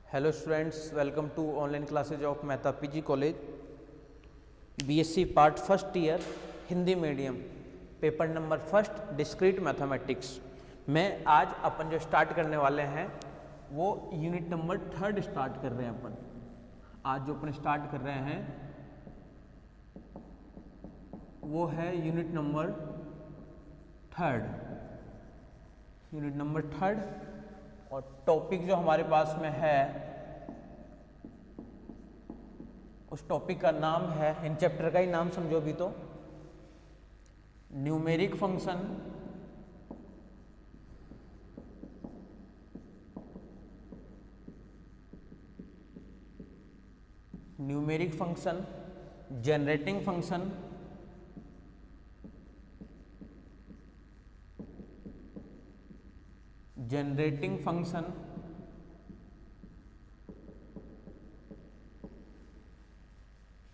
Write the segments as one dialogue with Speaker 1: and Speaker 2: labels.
Speaker 1: Hello students, welcome to online classes of Mehta PG college, BSc part first year Hindi medium, paper number first discrete mathematics में आज अपन जो start करने वाले हैं वो यूनिट नंबर थर्ड स्टार्ट कर रहे हैं। अपन आज जो अपन स्टार्ट कर रहे हैं वो है यूनिट नंबर थर्ड और टॉपिक जो हमारे पास में है उस टॉपिक का नाम है, इन चैप्टर का ही नाम समझो भी तो, numeric function generating function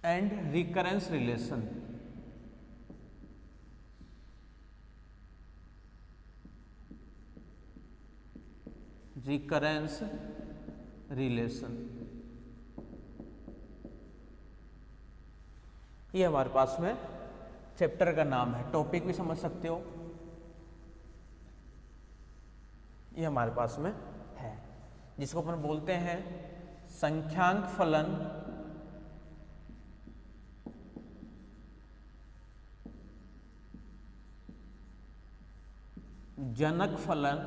Speaker 1: and recurrence relation. ये हमारे पास में चैप्टर का नाम है, टॉपिक भी समझ सकते हो, ये हमारे पास में है, जिसको अपन बोलते हैं संख्यांक फलन जनक फलन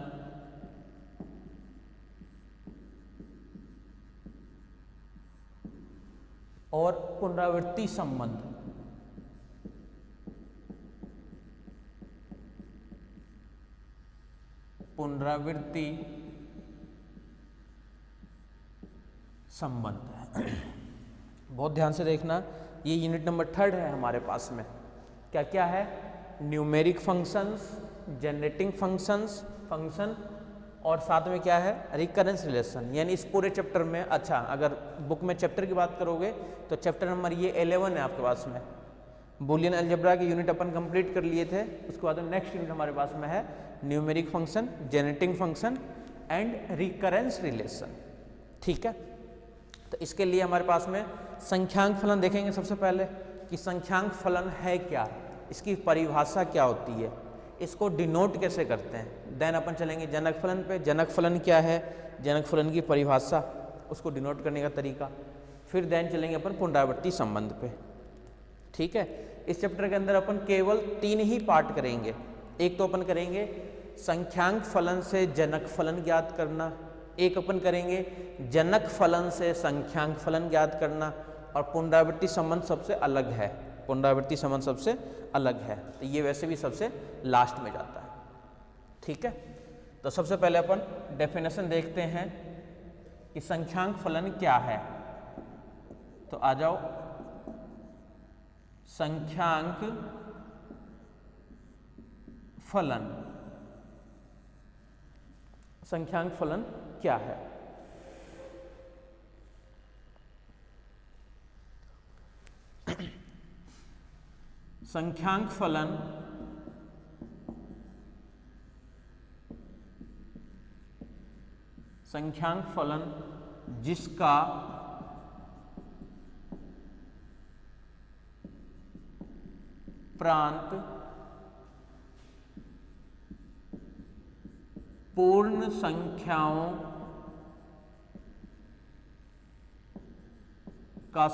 Speaker 1: और पुनरावृत्ति संबंध। बहुत ध्यान से देखना, ये यूनिट नंबर थर्ड है हमारे पास में। क्या क्या है? न्यूमेरिक फंक्शंस, जनरेटिंग फंक्शन और साथ में क्या है, रिकरेंस रिलेशन। यानी इस पूरे चैप्टर में, अच्छा अगर बुक में चैप्टर की बात करोगे तो चैप्टर नंबर ये 11 है आपके पास में। बूलियन अलजेब्रा के यूनिट अपन कंप्लीट कर लिए थे, उसके बाद नेक्स्ट यूनिट हमारे पास में है numeric function, generating function and recurrence relation. ठीक है, तो इसके लिए हमारे पास में संख्यांक फलन देखेंगे सबसे पहले कि संख्यांक फलन है क्या, इसकी परिभाषा क्या होती है, इसको डिनोट कैसे करते हैं। देन अपन चलेंगे जनक फलन पे, जनक फलन क्या है, जनक फलन की परिभाषा, उसको डिनोट करने का तरीका। फिर देन चलेंगे अपन पुनरावृत्ति संबंध पे। ठीक है, इस चैप्टर के अंदर अपन केवल 3 ही पार्ट करेंगे। एक तो अपन करेंगे संख्यांक फलन से जनक फलन ज्ञात करना, एक अपन करेंगे जनक फलन से संख्यांक फलन ज्ञात करना, और पुनरावृत्ति संबंध सबसे अलग है, तो ये वैसे भी सबसे लास्ट में जाता है। ठीक है, तो सबसे पहले अपन डेफिनेशन देखते हैं कि संख्यांक फलन क्या है। तो आ जाओ, संख्यांक फलन क्या है? संख्यांक फलन जिसका प्रांत पूर्ण संख्याओं का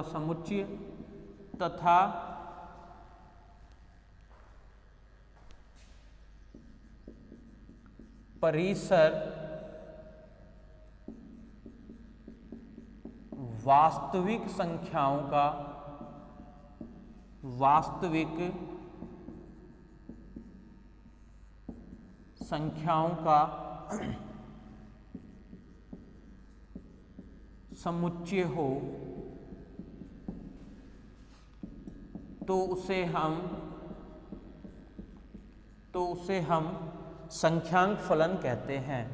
Speaker 1: समुच्चय, तथा परिसर वास्तविक संख्याओं का समुच्चय हो, तो उसे हम संख्यांक फलन कहते हैं।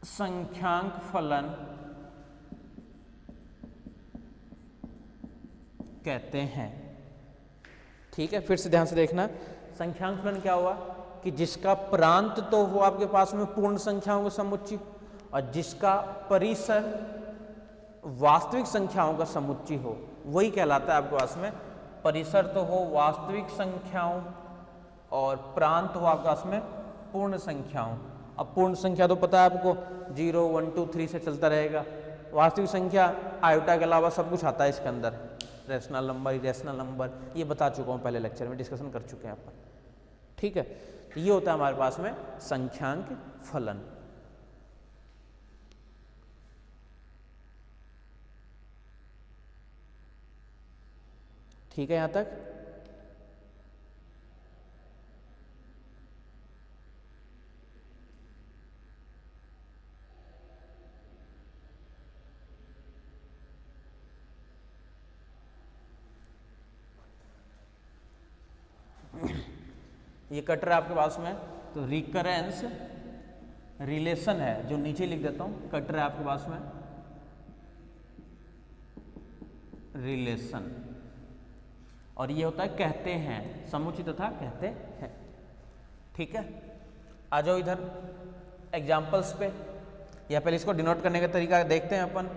Speaker 1: संख्यांक फलन कहते हैं। ठीक है, फिर से ध्यान से देखना, संख्यांक फलन क्या हुआ कि जिसका प्रांत तो हो आपके पास में पूर्ण संख्याओं का समुच्चय और जिसका परिसर वास्तविक संख्याओं का समुच्चय हो, वही कहलाता है आपके पास में परिसर तो हो वास्तविक संख्याओं और प्रांत हो आपके पास में पूर्ण संख्याओं। अब पूर्ण संख्या तो पता है आपको 0 1 2 3 से चलता रहेगा, वास्तविक संख्या आयोटा के अलावा सब कुछ आता है इसके अंदर, रैशनल नंबर, इरेशनल नंबर, ये बता चुका हूँ पहले लेक्चर में, डिस्कशन कर चुके हैं अपन। ठीक है, तो ये होता है हमारे पास में संख्यांक फलन। ठीक है यहां तक। ये कट रहा है आपके पास में, तो रिकरेंस रिलेशन है जो नीचे लिख देता हूं, कट रहा है आपके पास में रिलेशन, और ये होता है कहते हैं, समुच्चय तथा कहते हैं। ठीक है, आ जाओ इधर एग्जाम्पल्स पे, या पहले इसको डिनोट करने का तरीका देखते हैं अपन।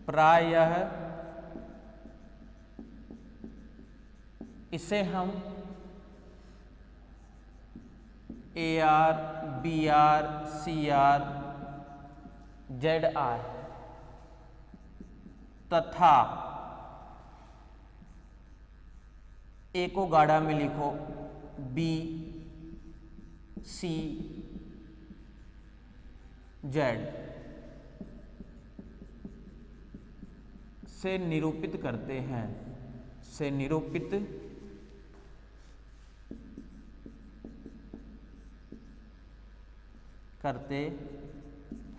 Speaker 1: प्रायः इसे हम AR, BR, CR, ZR तथा A को गाढ़ा में लिखो B, C, Z से निरूपित करते हैं, से निरूपित करते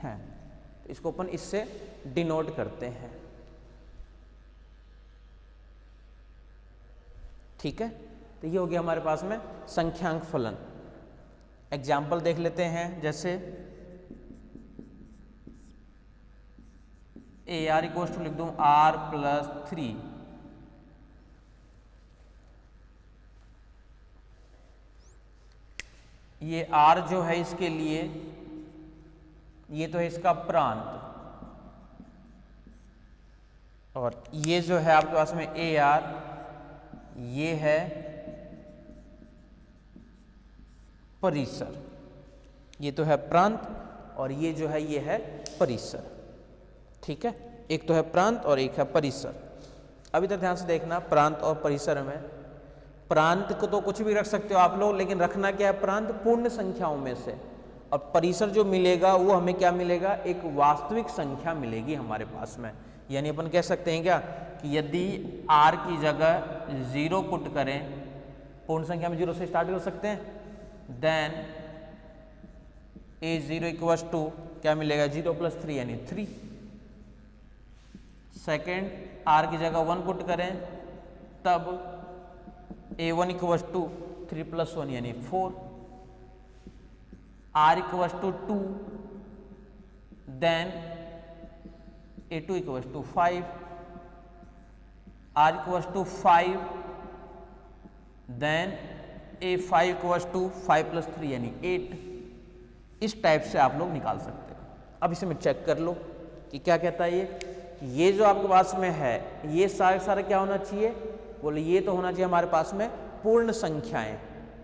Speaker 1: हैं। तो इसको अपन इससे डिनोट करते हैं। ठीक है, तो ये हो गया हमारे पास में संख्यांक फलन। एग्जाम्पल देख लेते हैं, जैसे AR इक्वल टू लिख दूं R+3, ये R जो है इसके लिए, ये तो है इसका प्रांत, और ये जो है आपके पास में AR, ये है परिसर, ये तो है प्रांत और ये जो है ये है परिसर। ठीक है, एक तो है प्रांत और एक है परिसर। अब इधर ध्यान से देखना, प्रांत और परिसर में प्रांत को तो कुछ भी रख सकते हो आप लोग, लेकिन रखना क्या है, प्रांत पूर्ण संख्याओं में से, और परिसर जो मिलेगा वो हमें क्या मिलेगा, एक वास्तविक संख्या मिलेगी हमारे पास में। यानी अपन कह सकते हैं क्या कि यदि R की जगह 0 पुट करें, पूर्ण संख्या में 0 से स्टार्ट कर सकते हैं, देन A0 इक्वल्स टू क्या मिलेगा, 0+3 यानी 3। सेकेंड, R की जगह 1 पुट करें, तब A1 इक्वल्स टू 3+1 यानी 4, R equals to 2, then A2 equals to 5, R equals to 5, then A5 equals to 5+3 यानी 8। इस टाइप से आप लोग निकाल सकते हो। अब इसे मैं चेक कर लो कि क्या कहता है ये जो आपके पास में है, ये सारा क्या होना चाहिए, बोले ये तो होना चाहिए हमारे पास में पूर्ण संख्याएं,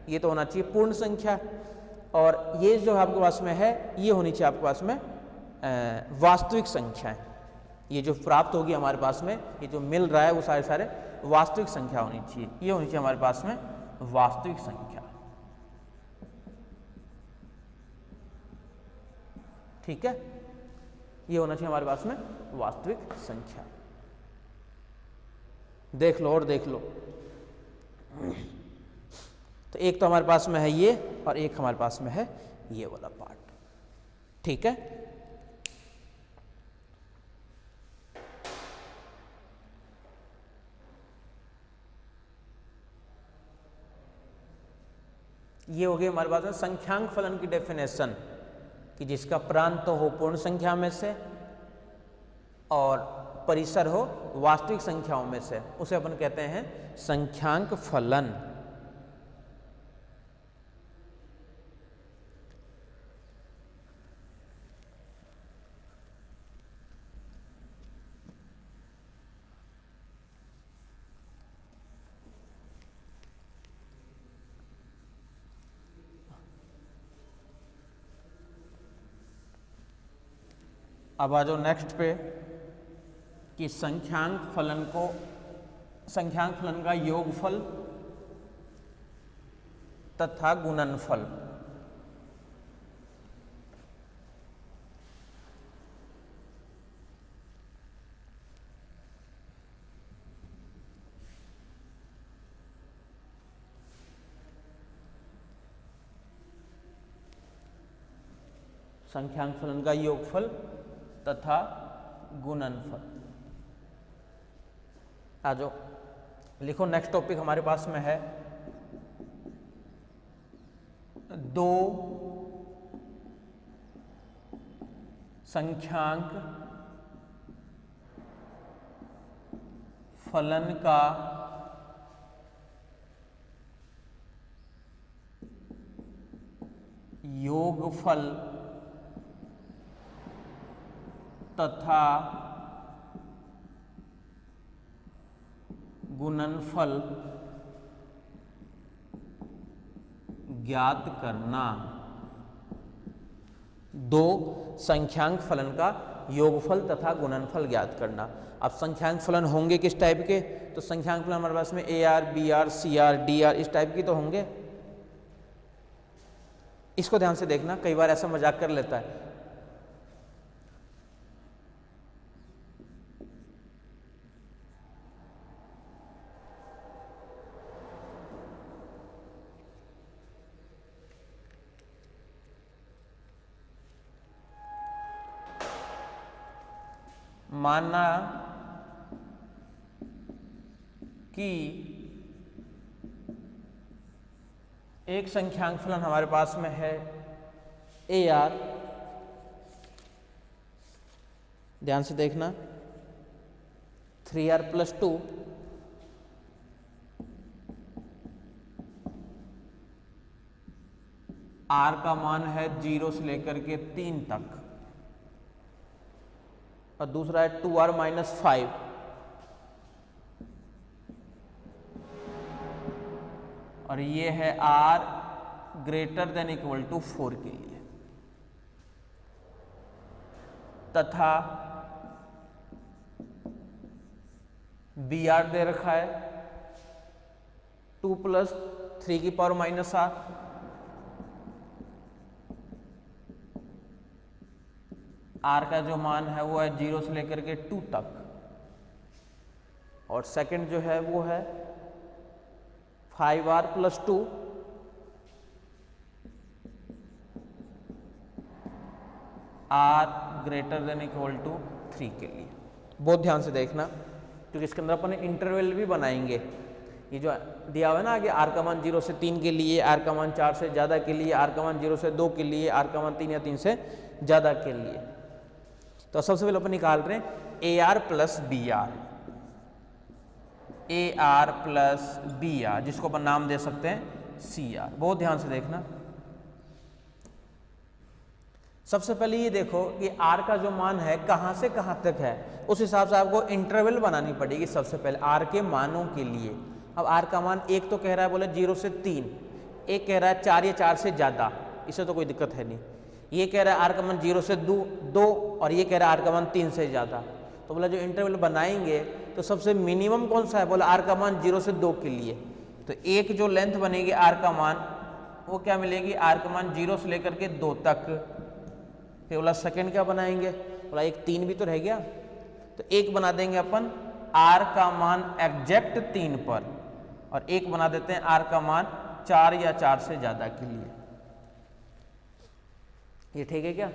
Speaker 1: ये तो होना चाहिए पूर्ण संख्या, और ये जो आपके पास में है ये होनी चाहिए आपके पास में वास्तविक संख्याएं। ये जो प्राप्त होगी हमारे पास में, ये जो मिल रहा है वो सारे वास्तविक संख्या होनी चाहिए, ये होनी चाहिए हमारे पास में वास्तविक संख्या। ठीक है, ये होना चाहिए हमारे पास में वास्तविक संख्या। देख लो और देख लो, तो एक तो हमारे पास में है ये और एक हमारे पास में है ये वाला पार्ट। ठीक है, ये हो गई हमारे पास में संख्यांक फलन की डेफिनेशन, कि जिसका प्रांत तो हो पूर्ण संख्या में से और परिसर हो वास्तविक संख्याओं में से, उसे अपन कहते हैं संख्यांक फलन। अब आ जाओ नेक्स्ट पे कि संख्यांक फलन का योगफल तथा गुणनफल। संख्यांक फलन का योगफल तथा गुणनफल। आ जाओ लिखो, नेक्स्ट टॉपिक हमारे पास में है दो संख्यांक फलन का योगफल तथा गुणनफल ज्ञात करना। दो संख्यांक फलन का योगफल तथा गुणनफल ज्ञात करना। अब संख्यांक फलन होंगे किस टाइप के? तो संख्यांक फलन हमारे पास में AR, BR, CR, DR इस टाइप की तो होंगे। इसको ध्यान से देखना, कई बार ऐसा मजाक कर लेता है। माना कि एक संख्यांक फलन हमारे पास में है AR, ध्यान से देखना, 3R + 2 R का मान है 0 से लेकर के 3 तक, और दूसरा है 2R - 5 और ये है R ≥ 4 के लिए, तथा BR दे रखा है 2 + 3⁻⁻R, R का जो मान है वो है 0 से लेकर के 2 तक, और सेकंड जो है वो है 5R + 2 R ≥ 3 के लिए। बहुत ध्यान से देखना, क्योंकि इसके अंदर अपन इंटरवल भी बनाएंगे। ये जो दिया हुआ है ना आगे, R का मान 0 से 3 के लिए, R का मान 4 से ज़्यादा के लिए, R का मान 0 से 2 के लिए, R का मान 3 या 3 से ज़्यादा के लिए। तो सबसे पहले अपन निकाल रहे हैं AR + BR, AR + BR, जिसको अपन नाम दे सकते हैं CR। बहुत ध्यान से देखना, सबसे पहले ये देखो कि R का जो मान है कहाँ से कहाँ तक है, उस हिसाब से आपको इंटरवल बनानी पड़ेगी। सबसे पहले R के मानों के लिए, अब R का मान एक तो कह रहा है बोले 0 से 3, एक कह रहा है 4 या 4 से ज़्यादा, इससे तो कोई दिक्कत है नहीं। ये कह रहा है R का मान 0 से 2 और ये कह रहा है R का मान 3 से ज़्यादा। तो बोला जो इंटरवल बनाएंगे तो सबसे मिनिमम कौन सा है, बोला R का मान 0 से 2 के लिए। तो एक जो लेंथ बनेगी R का मान वो क्या मिलेगी, R का मान 0 से लेकर के 2 तक। फिर बोला सेकंड क्या बनाएंगे, बोला एक 3 भी तो रह गया, तो एक बना देंगे अपन R का मान एग्जैक्ट 3 पर, और एक बना देते हैं R का मान 4 या 4 से ज़्यादा के लिए। ये ठीक है क्या?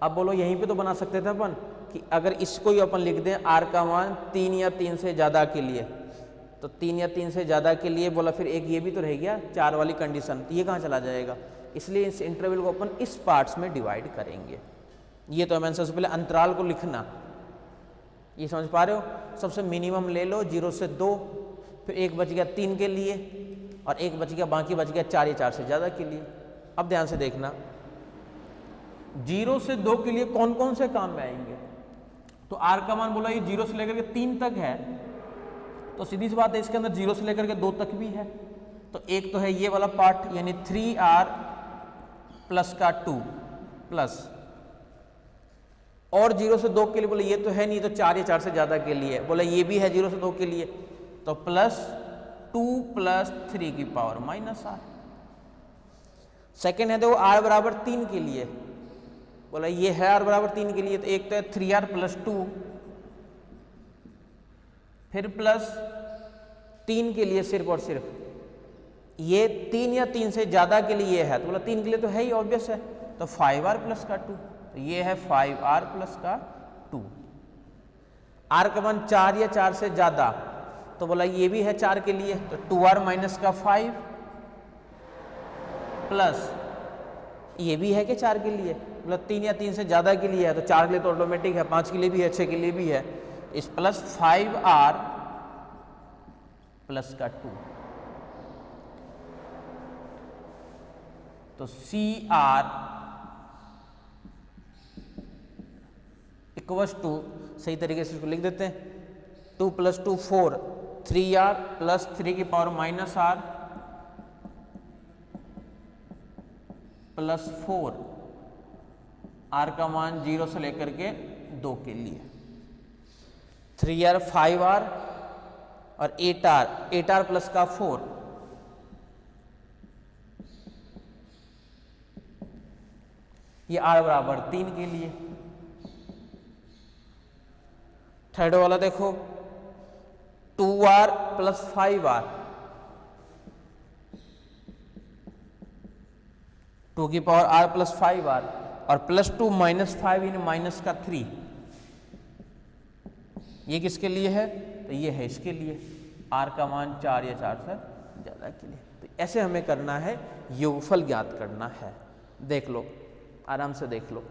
Speaker 1: अब बोलो यहीं पे तो बना सकते थे अपन कि अगर इसको ही अपन लिख दें R का मान 3 या 3 से ज़्यादा के लिए, तो 3 या 3 से ज़्यादा के लिए बोला, फिर एक ये भी तो रह गया 4 वाली कंडीशन, तो ये कहाँ चला जाएगा? इसलिए इस इंटरवल को अपन इस पार्ट्स में डिवाइड करेंगे। ये तो मैंने सबसे पहले अंतराल को लिखना, ये समझ पा रहे हो? सबसे मिनिमम ले लो 0 से 2, फिर एक बच गया 3 के लिए और एक बच गया, बाकी बच गया 4 या 4 से ज़्यादा के लिए। अब ध्यान से देखना 0 से 2 के लिए कौन कौन से काम में आएंगे। तो r का मान बोला ये 0 से लेकर के 3 तक है, तो सीधी सी बात है इसके अंदर 0 से लेकर के 2 तक भी है। तो एक तो है ये वाला पार्ट यानी 3r प्लस का 2 प्लस, और 0 से 2 के लिए बोले ये तो है नहीं, तो 4 या 4 से ज़्यादा के लिए बोले ये भी है 0 से 2 के लिए, तो प्लस 2 प्लस 3 की पावर माइनस r। सेकेंड है देखो r बराबर 3 के लिए, बोला ये है r बराबर 3 के लिए, तो एक तो है 3r प्लस 2, फिर प्लस 3 के लिए सिर्फ और सिर्फ ये 3 या 3 से ज़्यादा के लिए ये है, तो बोला 3 के लिए तो है ही ऑब्वियस है, तो 5r प्लस का 2, तो ये है 5r प्लस का 2। r का मान 4 या 4 से ज़्यादा, तो बोला ये भी है 4 के लिए, तो 2r माइनस का 5 प्लस ये भी है कि 4 के लिए, मतलब 3 या 3 से ज़्यादा के लिए है, तो 4 के लिए तो ऑटोमेटिक है, 5 के लिए भी है, 6 के लिए भी है, इस प्लस 5r प्लस का 2, तो CR इक्वस टू, सही तरीके से इसको लिख देते हैं 2 प्लस 2 4, 3r प्लस 3 की power minus r plus 4, r का मान 0 से लेकर के 2 के लिए, 3r 5r और 8r प्लस का 4, ये r बराबर 3 के लिए। थर्ड वाला देखो 2r प्लस 5r, 2 की पावर r प्लस 5r और प्लस 2 माइनस 5 इन माइनस का 3, ये किसके लिए है? तो ये है इसके लिए, r का मान 4 या 4 से ज़्यादा के लिए। तो ऐसे हमें करना है, योगफल ज्ञात करना है। देख लो, आराम से देख लो।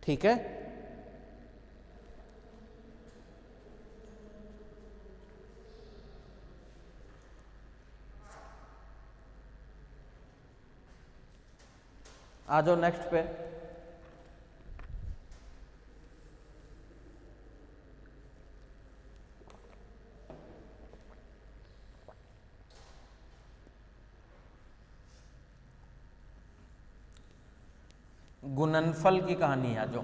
Speaker 1: ठीक है, आ जाओ नेक्स्ट पे। गुणनफल की कहानी आ जाओ।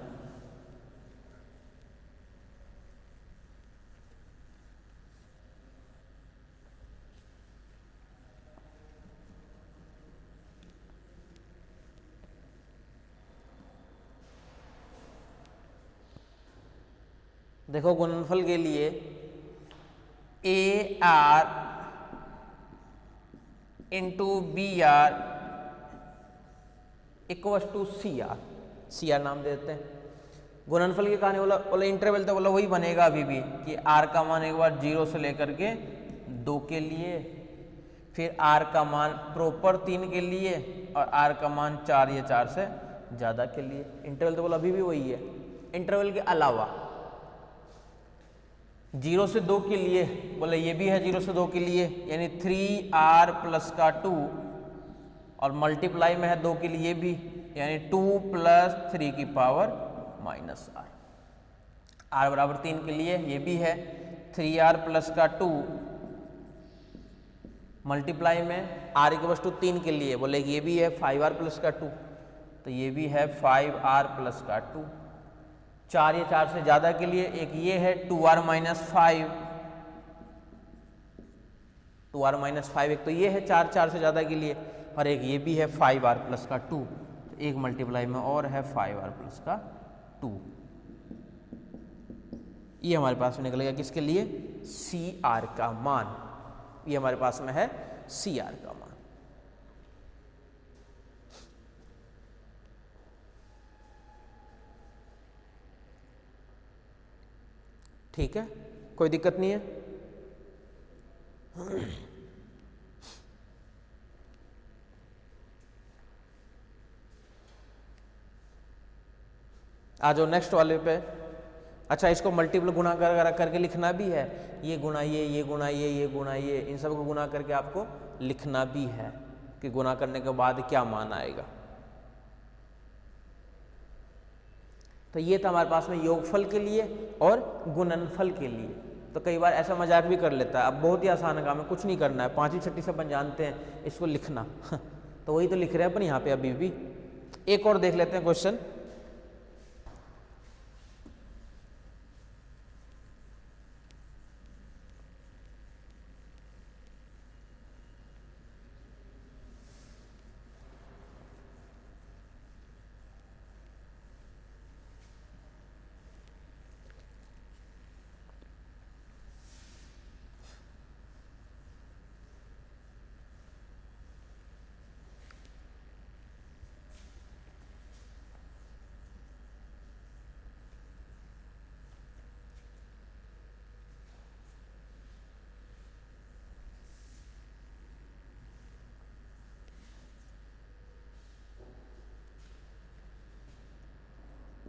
Speaker 1: देखो गुणनफल के लिए AR into BR equals to CR नाम देते हैं। गुणनफल की कहानी बोला इंटरवल तो बोला वही बनेगा अभी भी कि R का मान एक बार 0 से लेकर के 2 के लिए, फिर R का मान प्रॉपर 3 के लिए और R का मान 4 या 4 से ज़्यादा के लिए। इंटरवल तो बोला अभी भी वही है। इंटरवल के अलावा 0 से 2 के लिए बोले ये भी है 0 से 2 के लिए, यानी 3r प्लस का 2 और मल्टीप्लाई में है 2 के लिए भी, यानी 2 प्लस 3 की पावर माइनस r बराबर 3 के लिए ये भी है 3r प्लस का 2 मल्टीप्लाई में r इक्वल टू 3 के लिए बोले ये भी है 5r प्लस का 2, तो ये भी है 5r प्लस का 2। 4 या 4 से ज़्यादा के लिए एक ये है 2r माइनस 5, 2r माइनस 5 एक तो ये है 4 से ज़्यादा के लिए, और एक ये भी है 5r प्लस का 2, तो एक मल्टीप्लाई में और है 5r प्लस का 2। ये हमारे पास में निकलेगा किसके लिए? CR का मान। ये हमारे पास में है CR का मान। ठीक है, कोई दिक्कत नहीं है। आ जाओ नेक्स्ट वाले पे। अच्छा, इसको मल्टीपल गुणा करके लिखना भी है, ये गुणा ये गुणा ये गुणा ये, इन सब को गुणा करके आपको लिखना भी है कि गुणा करने के बाद क्या मान आएगा। तो ये था हमारे पास में योगफल के लिए और गुणनफल के लिए। तो कई बार ऐसा मजाक भी कर लेता है, अब बहुत ही आसान काम है, कुछ नहीं करना है, पांचवी छठी से अपन जानते हैं इसको लिखना। तो वही तो लिख रहे हैं अपन यहाँ पे अभी भी। एक और देख लेते हैं क्वेश्चन।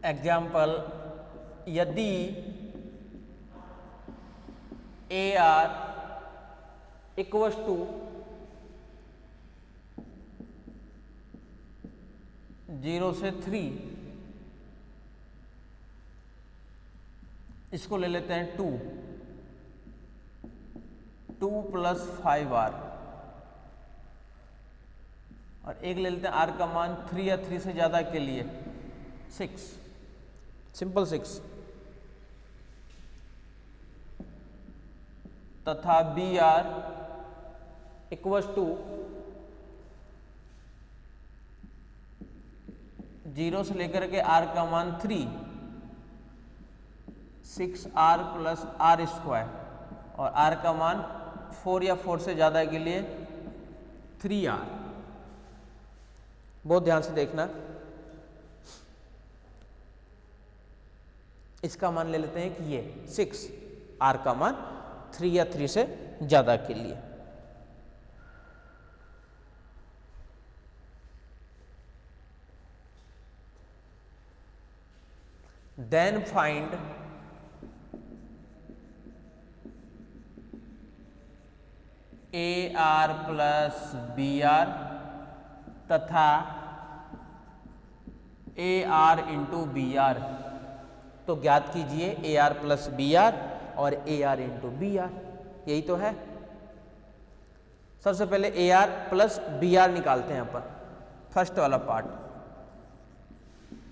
Speaker 1: एग्जाम्पल, यदि AR इक्वल्स टू 0 से 3, इसको ले लेते हैं 2 + 5R, और एक ले लेते हैं R का मान 3 या 3 से ज़्यादा के लिए 6, सिंपल 6, तथा BR इक्वल्स टू 0 से लेकर के R का मान 3, 6R + R², और R का मान 4 या 4 से ज़्यादा के लिए 3R। बहुत ध्यान से देखना। इसका मान ले लेते हैं कि ये 6, R का मान 3 या 3 से ज़्यादा के लिए। Then find AR + BR तथा AR × BR। तो ज्ञात कीजिए AR + BR और AR × BR, यही तो है। सबसे पहले AR + BR निकालते हैं अपन, फर्स्ट वाला part.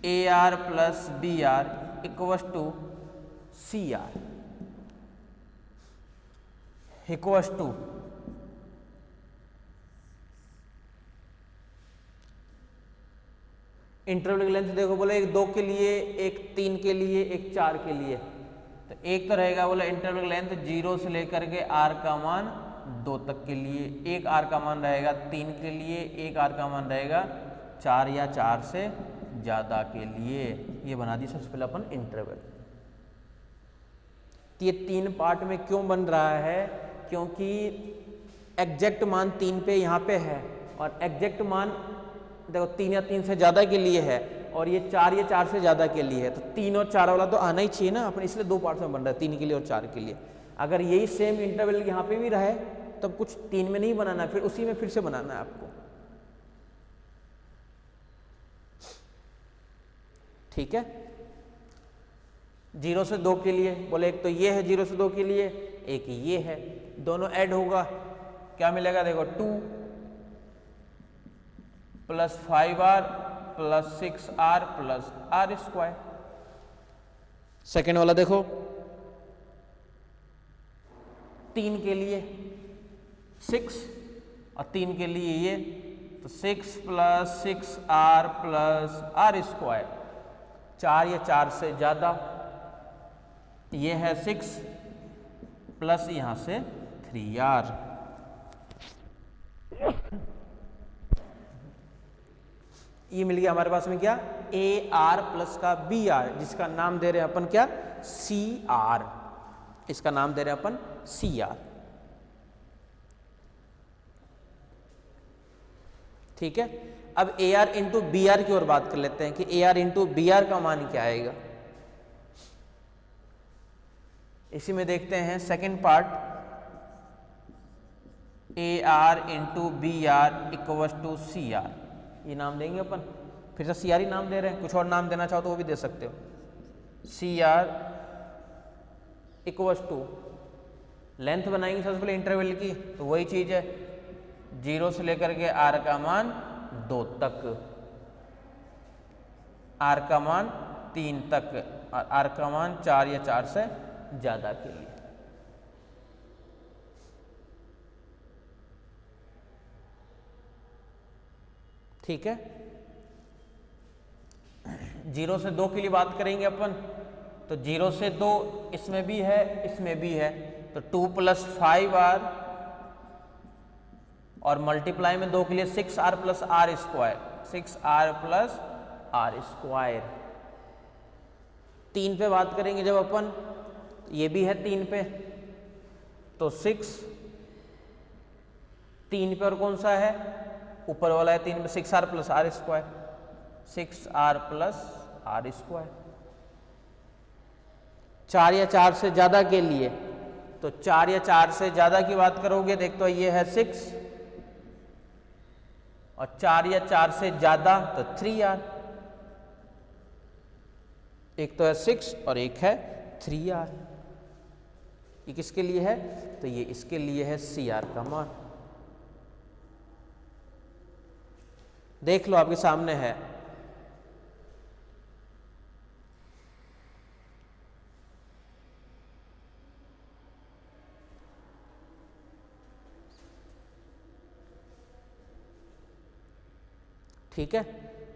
Speaker 1: AR + BR equals to CR equals to interval की लेंथ देखो, बोले एक 2 के लिए, एक 3 के लिए, एक 4 के लिए। तो एक तो रहेगा बोला इंटरवल लेंथ 0 से लेकर के R का मान 2 तक के लिए, एक R का मान रहेगा 3 के लिए, एक R का मान रहेगा 4 या 4 से ज़्यादा के लिए। ये बना दी सबसे पहले अपन इंटरवल। तो ये 3 पार्ट में क्यों बन रहा है? क्योंकि एग्जैक्ट मान 3 पे यहाँ पे है, और एग्जैक्ट मान देखो 3 या 3 से ज़्यादा के लिए है, और ये 4 या 4 से ज़्यादा के लिए है। तो 3 और 4 वाला तो आना ही चाहिए ना अपन, इसलिए 2 पार्ट्स में बन रहा है, 3 के लिए और 4 के लिए। अगर यही सेम इंटरवल यहाँ पे भी रहे तब कुछ 3 में नहीं बनाना, फिर उसी में फिर से बनाना है आपको। ठीक है, 0 से 2 के लिए बोले एक तो ये है 0 से 2 के लिए, एक ये है, दोनों ऐड होगा, क्या मिलेगा देखो 2 + 5R + 6R + R²। सेकेंड वाला देखो 3 के लिए 6 और 3 के लिए ये, तो 6 + 6R + R², 4 या 4 से ज़्यादा, ये है 6 प्लस यहाँ से 3R। ये मिल गया हमारे पास में क्या, AR + का BR, जिसका नाम दे रहे हैं अपन क्या, CR। इसका नाम दे रहे हैं अपन सी आर। ठीक है, अब A R into B R की ओर बात कर लेते हैं कि A R into B R का मान क्या आएगा। इसी में देखते हैं second part, A R into B R equals to C R, ये नाम देंगे अपन, फिर से सी आर ही नाम दे रहे हैं, कुछ और नाम देना चाहो तो वो भी दे सकते हो। C R equals to length बनाएंगे सबसे पहले इंटरवल की, तो वही चीज है 0 से लेकर के आर का मान 2 तक, आर का मान 3 तक और आर का मान 4 या 4 से ज्यादा के लिए। ठीक है, 0 से 2 के लिए बात करेंगे अपन, तो 0 से 2 इसमें भी है इसमें भी है, तो 2 + 5r और मल्टीप्लाई में 2 के लिए 6r + r square, 6r + r square. 3 पे बात करेंगे जब अपन, ये भी है 3 पे, तो 6 3 पे और कौन सा है, ऊपर वाला है 3 पे, 6r + r square, 6r + r square. 4 या 4 से ज्यादा के लिए, तो 4 या 4 से ज्यादा की बात करोगे, देख तो ये है 6 और 4 या 4 से ज्यादा तो 3r, एक तो है 6 और एक है 3r। ये किसके लिए है, तो ये इसके लिए है cr का मान। देख लो आपके सामने है, ठीक है।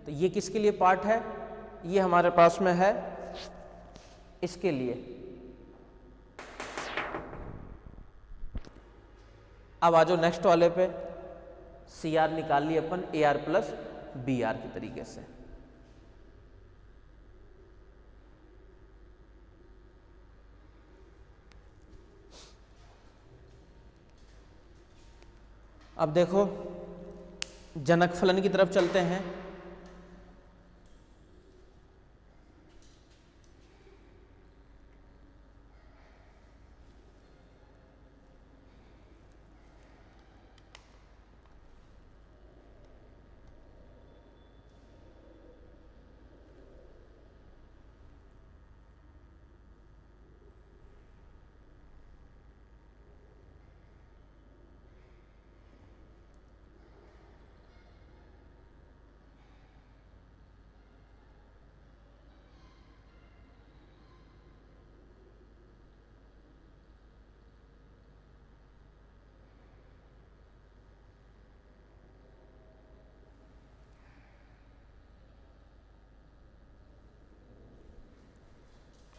Speaker 1: तो ये किसके लिए पार्ट है, ये हमारे पास में है इसके लिए। अब आ जाओ नेक्स्ट वाले पे, सी आर निकाल लिए अपन A R plus B R के तरीके से। अब देखो जनक फलन की तरफ चलते हैं।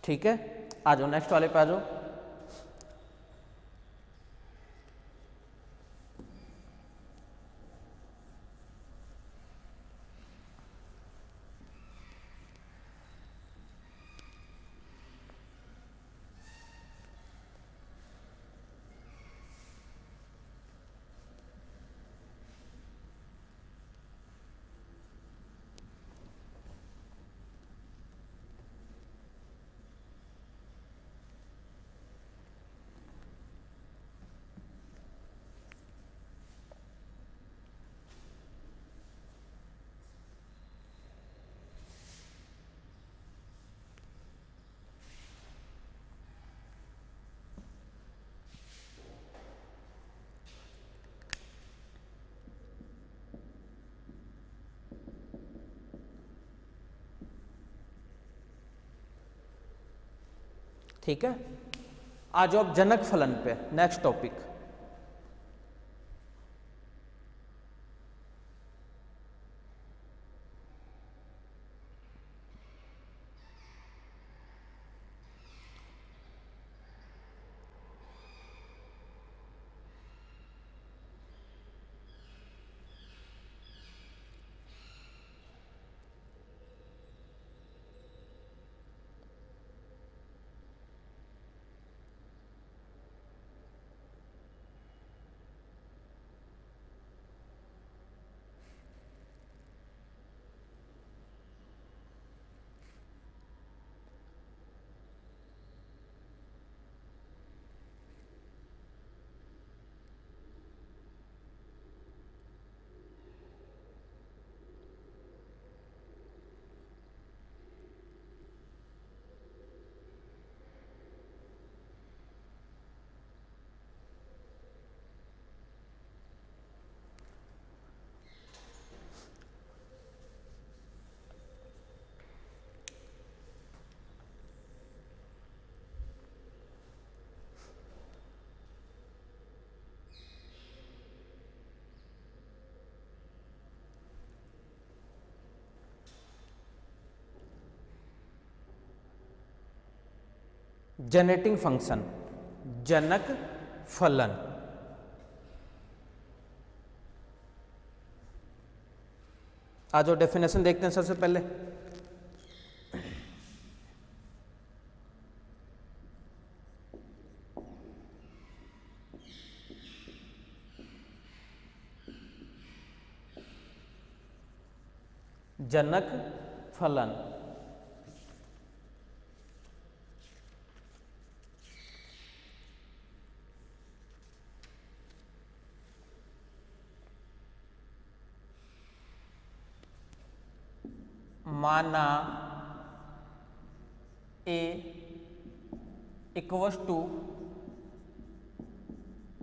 Speaker 1: ठीक है, आ जाओ नेक्स्ट वाले पे आ जाओ। ठीक है, आ जाओ अब जनक फलन पे, नेक्स्ट टॉपिक। जनरेटिंग फंक्शन, जनक फलन। आज जो डेफिनेशन देखते हैं सबसे पहले। जनक फलन, माना ए equals to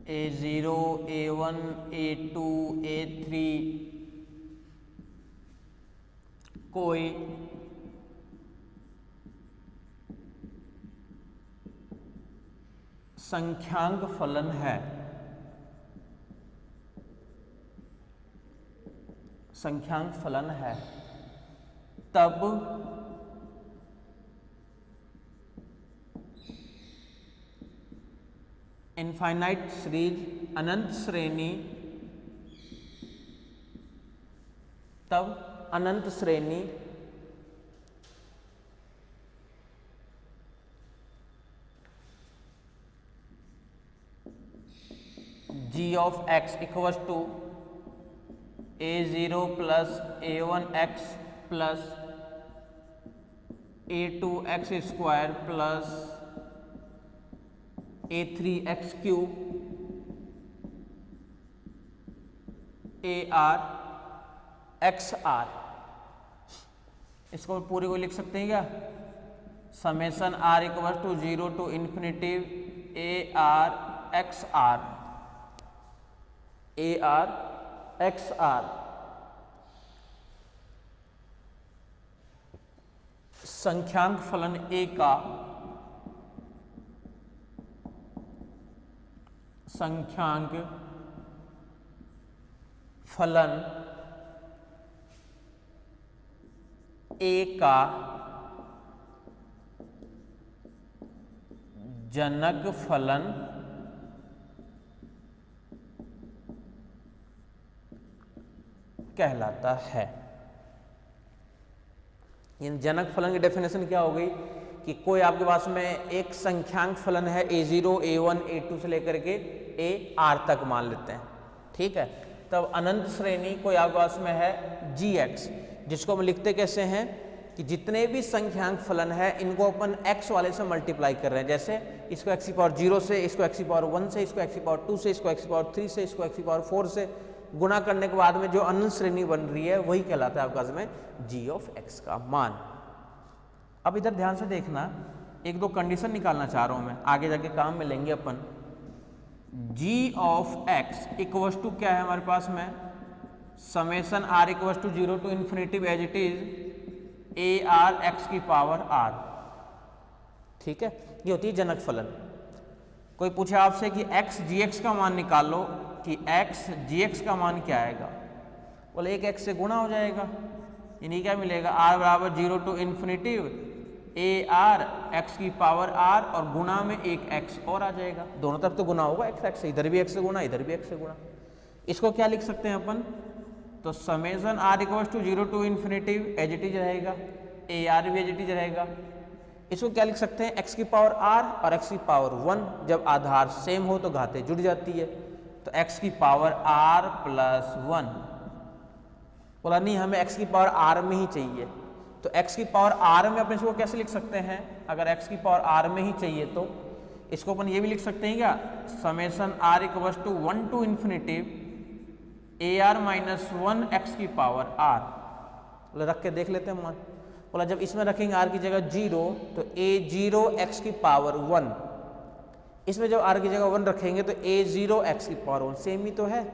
Speaker 1: A0, A1, A2, A3 कोई संख्यांक फलन है, संख्यांक फलन है, तब इनफाइनाइट सीरीज, अनंत श्रेणी, तब अनंत श्रेणी g of x equals to A0 plus A1x plus A2x square plus A3x cube AR XR, इसको पूरे को लिख सकते हैं क्या? Summation R equal to 0 to infinity AR XR, AR XR संख्यांक फलन A का, संख्यांक फलन A का जनक फलन कहलाता है। इन जनक फलन की डेफिनेशन क्या हो गई कि कोई आपके पास में एक संख्यांक फलन है A0, A1, A2 से लेकर के AR तक मान लेते हैं, ठीक है। तब अनंत श्रेणी कोई आपके पास में है GX, जिसको हम लिखते कैसे हैं कि जितने भी संख्यांक फलन है इनको अपन x वाले से मल्टीप्लाई कर रहे हैं। जैसे इसको x की पावर 0 से, इसको x की पावर 1 से, इसको x की पावर 2 से, इसको x की पावर 3 से, इसको x की पावर 4 से गुणा करने के बाद में जो अनंत श्रेणी बन रही है वही कहलाता है आपके पास में g ऑफ x का मान। अब इधर ध्यान से देखना, एक दो कंडीशन निकालना चाह रहा हूं मैं, आगे जाके काम में लेंगे अपन। g of x equals to क्या है हमारे पास में, summation r equals to 0 to infinity as it is AR x की पावर r, ठीक है। ये होती है जनक फलन। कोई पूछे आपसे कि x gx का मान निकालो, कि x gx का मान क्या आएगा, बोले एक x से गुणा हो जाएगा, यानी क्या मिलेगा r बराबर 0 टू इन्फिनिटी AR x की पावर r और गुणा में एक x और आ जाएगा, दोनों तरफ तो गुणा होगा x से, इधर भी x से गुणा, इधर भी x से गुणा। इसको क्या लिख सकते हैं अपन, तो summation r equals to 0 to infinity as it is रहेगा, AR भी एज इट इज रहेगा। इसको क्या लिख सकते हैं, x की पावर r और x की पावर 1, जब आधार सेम हो तो घातें जुड़ जाती है, तो x की पावर r प्लस 1। बोला नहीं हमें x की पावर r में ही चाहिए, तो x की पावर r में अपन इसको कैसे लिख सकते हैं, अगर x की पावर r में ही चाहिए तो इसको अपन ये भी लिख सकते हैं क्या, summation r equals to 1 to infinity AR minus 1 x की पावर r। बोला रख के देख लेते हैं मान। बोला जब इसमें रखेंगे r की जगह 0 तो A0 x की पावर 1, इसमें जब r की जगह 1 रखेंगे तो A0 x की पावर 1, सेम ही तो है,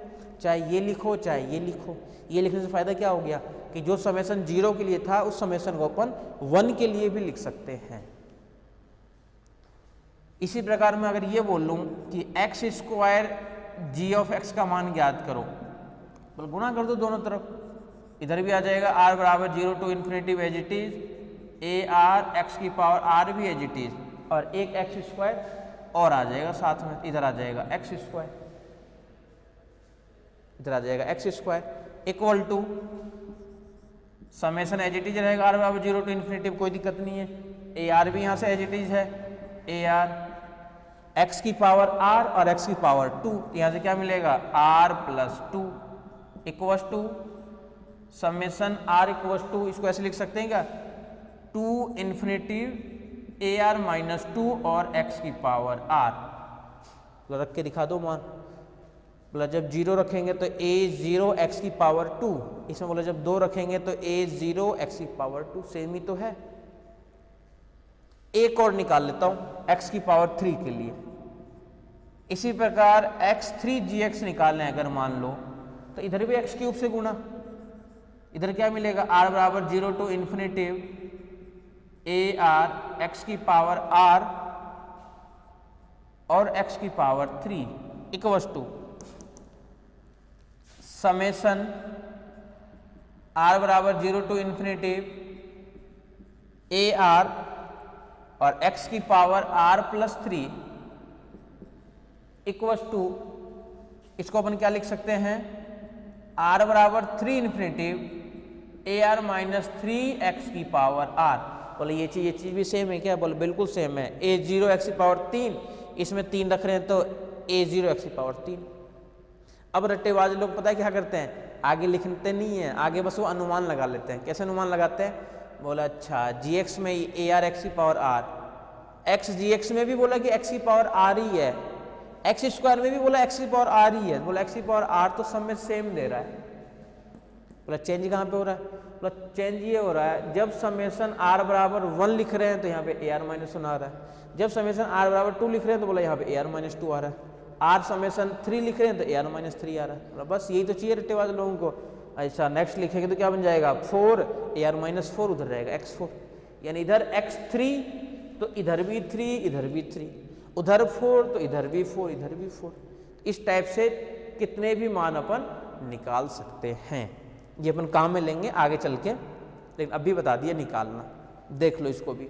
Speaker 1: चाहे ये लिखो चाहे ये लिखो। ये लिखने से फायदा क्या हो गया कि जो समेसन 0 के लिए था उस समेसन को अपन 1 के लिए भी लिख सकते हैं। इसी प्रकार में अगर ये बोल लूं कि x square g of x का मान ज्ञात करो, तो गुणा कर दो दोनों तरफ, इधर भी आ जाएगा r बराबर 0 to infinity as it is AR x की पावर r भी एज इट इज और एक एक्स स्क्वायर और आ जाएगा साथ में, इधर आ जाएगा एक्स स्क्वायर, इधर आ जाएगा x square equal to summation as it is रहेगा आर बराबर 0 टू इन्फिनिटी, कोई दिक्कत नहीं है। ए आर भी यहाँ से एज इट इज है, ए आर एक्स की पावर आर और एक्स की पावर 2, यहाँ से क्या मिलेगा R plus 2 equals to summation R equals to, इसको ऐसे लिख सकते हैं क्या 2 इन्फिनिटी ए आर माइनस 2 और एक्स की पावर आर। रख के दिखा दो मान, बोला जब 0 रखेंगे तो a 0 x की पावर 2, इसमें बोला जब 2 रखेंगे तो a 0 x की पावर 2, सेम ही तो है। एक और निकाल लेता हूं x की पावर 3 के लिए। इसी प्रकार x3 gx निकालना है अगर मान लो, तो इधर भी x क्यूब से गुणा, इधर क्या मिलेगा r बराबर 0 to infinity a r x की पावर r और x की power 3 equals to summation r बराबर 0 टू इन्फिनिटिव a r और x की power r plus 3 equals to, इसको अपन क्या लिख सकते हैं r बराबर 3 infinity A R minus 3 x की पावर r। बोले ये चीज भी सेम है क्या, बोले बिल्कुल सेम है। a 0 एक्स की पावर 3, इसमें 3 रख रहे हैं तो a 0 एक्स की पावर 3। अब रट्टेबाज लोग पता है क्या करते हैं, आगे लिखते नहीं है, आगे बस वो अनुमान लगा लेते हैं। कैसे अनुमान लगाते हैं, बोला अच्छा gx में ए आर एक्स की पावर r, x gx में भी बोला कि x की पावर r ही है, एक्स स्क्वायर में भी बोला x की पावर r ही है, बोला x की पावर r तो सब में सेम दे रहा है। बोला चेंज कहाँ पे हो रहा है, बोला चेंज ये हो रहा है जब समेशन r बराबर 1 लिख रहे हैं तो यहाँ पे ए आर माइनस 1 आ रहा है, जब समेशन r बराबर 2 लिख रहे हैं तो बोला यहाँ पे ए आर माइनस 2 आ रहा है, आर समेशन 3 लिख रहे हैं तो ए आर माइनस 3 आ रहा है। बस यही तो चाहिए रट्टेबाज लोगों को। अच्छा नेक्स्ट लिखेंगे तो क्या बन जाएगा 4 ए आर माइनस 4, उधर रहेगा x4, यानी इधर x3 तो इधर भी 3 इधर भी 3, उधर 4 तो इधर भी 4 इधर भी 4। इस टाइप से कितने भी मान अपन निकाल सकते हैं, ये अपन काम में लेंगे आगे चल के, लेकिन अभी बता दिया निकालना, देख लो इसको भी।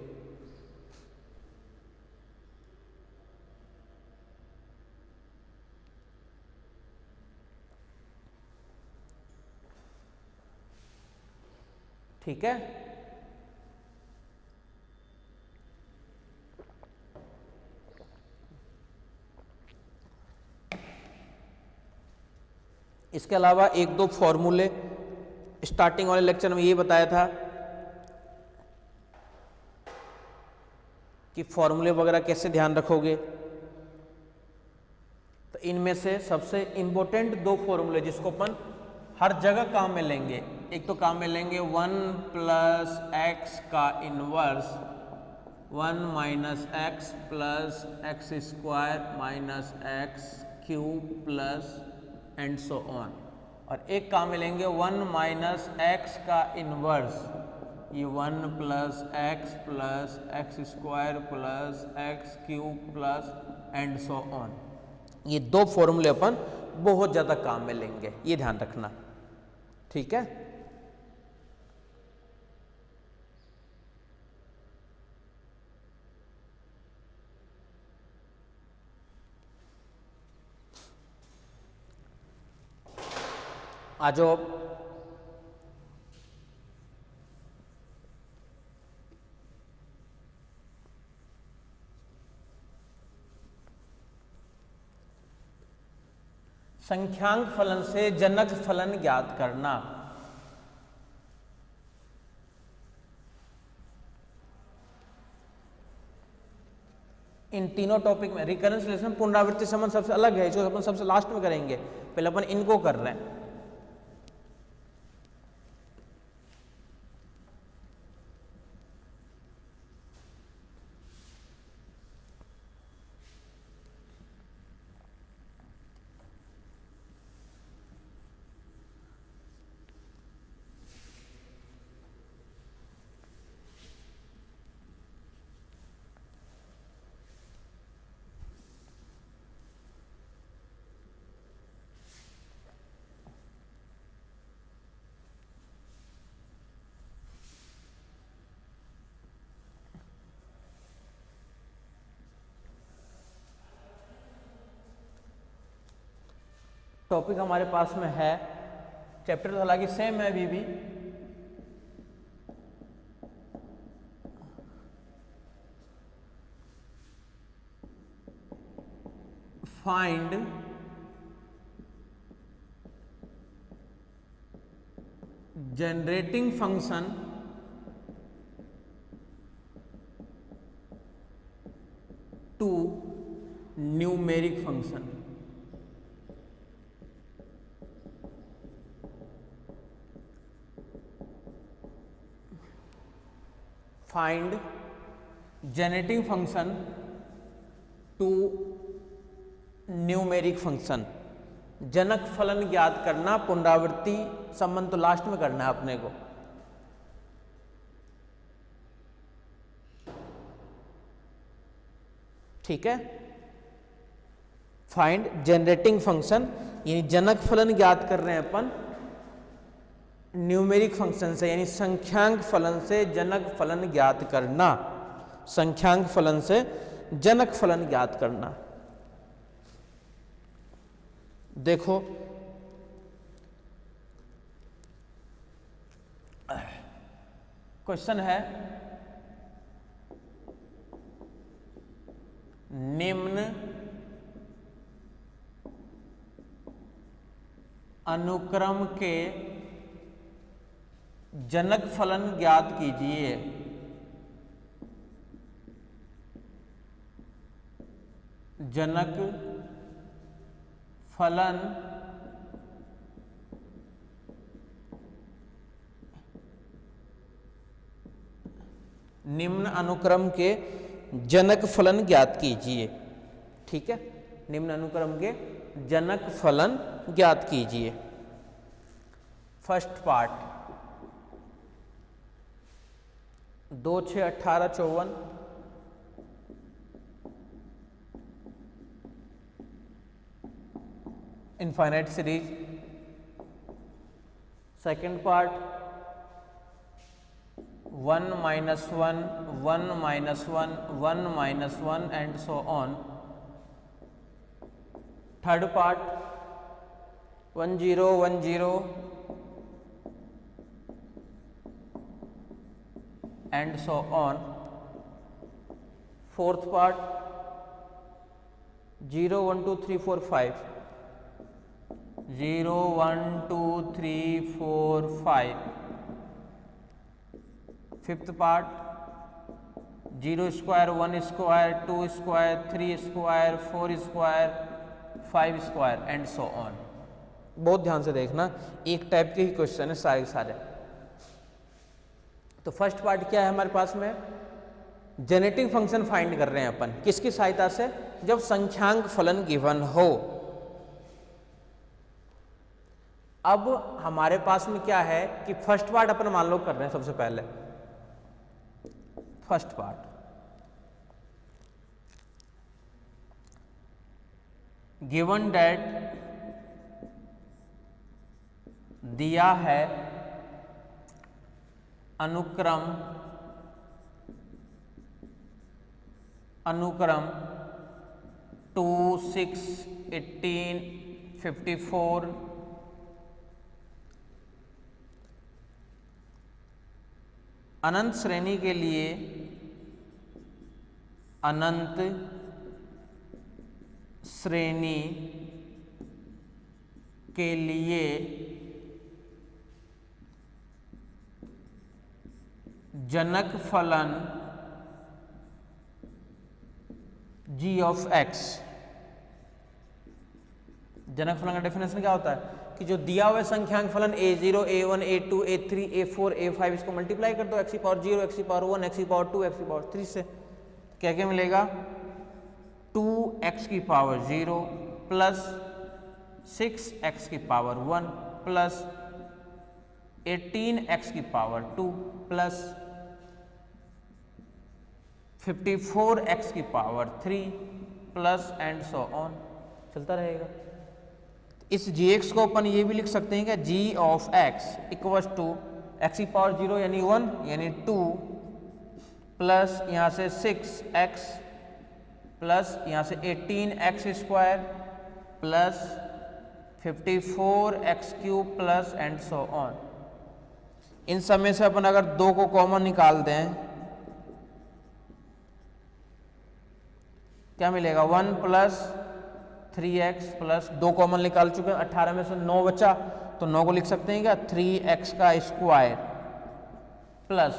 Speaker 1: ठीक है, इसके अलावा एक दो फॉर्मूले स्टार्टिंग वाले लेक्चर में ये बताया था कि फॉर्मूले वगैरह कैसे ध्यान रखोगे, तो इनमें से सबसे इंपॉर्टेंट दो फॉर्मूले जिसको अपन हर जगह काम में लेंगे, एक तो काम में लेंगे 1 प्लस एक्स का inverse 1 minus x plus x square minus x cube plus and so on, और एक काम में लेंगे 1 माइनस एक्स का इनवर्स, ये 1 plus x square plus x cube plus and so on. ये दो फॉर्मूले अपन बहुत ज़्यादा काम में लेंगे, ये ध्यान रखना, ठीक है। आ जाओ अब संख्यांक फलन से जनक फलन ज्ञात करना। इन तीनों टॉपिक में रिकरेंस रिलेशन पुनरावृत्ति संबंध सबसे अलग है, जो अपन सबसे लास्ट में करेंगे, पहले अपन इनको कर रहे हैं। टॉपिक हमारे पास में है, चैप्टर तो हालांकि सेम है अभी भी, find generating function to numeric function. Find generating function to numeric function. जनक फलन ज्ञात करना, पुनरावृत्ति संबंध तो लास्ट में करना है अपने को। ठीक है, फाइंड जनरेटिंग फंक्शन यानी जनक फलन ज्ञात कर रहे हैं अपन न्यूमेरिक फंक्शन से, यानी संख्यांक फलन से जनक फलन ज्ञात करना, संख्यांक फलन से जनक फलन ज्ञात करना। देखो क्वेश्चन है, निम्न अनुक्रम के जनक फलन ज्ञात कीजिए। जनक फलन निम्न अनुक्रम के जनक फलन ज्ञात कीजिए। ठीक है, निम्न अनुक्रम के जनक फलन ज्ञात कीजिए। First part 2, 6, 18, 54, infinite series. Second part 1 - 1 1 - 1 1 - 1 and so on. Third part 1 0 1 0 and so on. Fourth part 0 1 2 3 4 5 0 1 2 3 4 5। Fifth part 0 square 1 square 2 square 3 square 4 square 5 square and so on. बहुत ध्यान से देखना, एक टाइप के ही क्वेश्चन है सारे सारे। तो फर्स्ट पार्ट क्या है हमारे पास में, जनरेटिंग फंक्शन फाइंड कर रहे हैं अपन, किसकी सहायता से, जब संख्यांक फलन गिवन हो। अब हमारे पास में क्या है कि फर्स्ट पार्ट अपन मान लो कर रहे हैं। सबसे पहले फर्स्ट पार्ट, गिवन डेट दिया है अनुक्रम 2 6 18 54 अनंत श्रेणी के लिए अनंत श्रेणी के लिए जनक फलन g ऑफ x। जनक फलन का डेफिनेशन क्या होता है कि जो दिया हुआ संख्यांक फलन a0 a1 a2 a3 a4 a5 इसको मल्टीप्लाई कर दो x की पावर 0 x की पावर 1 x की पावर 2 x की पावर 3 से, क्या क्या मिलेगा 2x की पावर 0 प्लस 6x की पावर 1 प्लस 18x की पावर 2 प्लस 54x की power 3 plus and so on, चलता रहेगा। इस gx को अपन ये भी लिख सकते हैं कि g of x equal to x की पावर 0 यानी 1 यानी 2 प्लस यहाँ से 6x प्लस यहाँ से 18x square plus 54x³ plus and so on. इन सब में से अपन अगर 2 को कॉमन निकाल दें, क्या मिलेगा? 1 प्लस 3x प्लस 2 कॉमन निकाल चुके हैं, 18 में से 9 बचा, तो 9 को लिख सकते हैं क्या? 3x का स्क्वायर प्लस,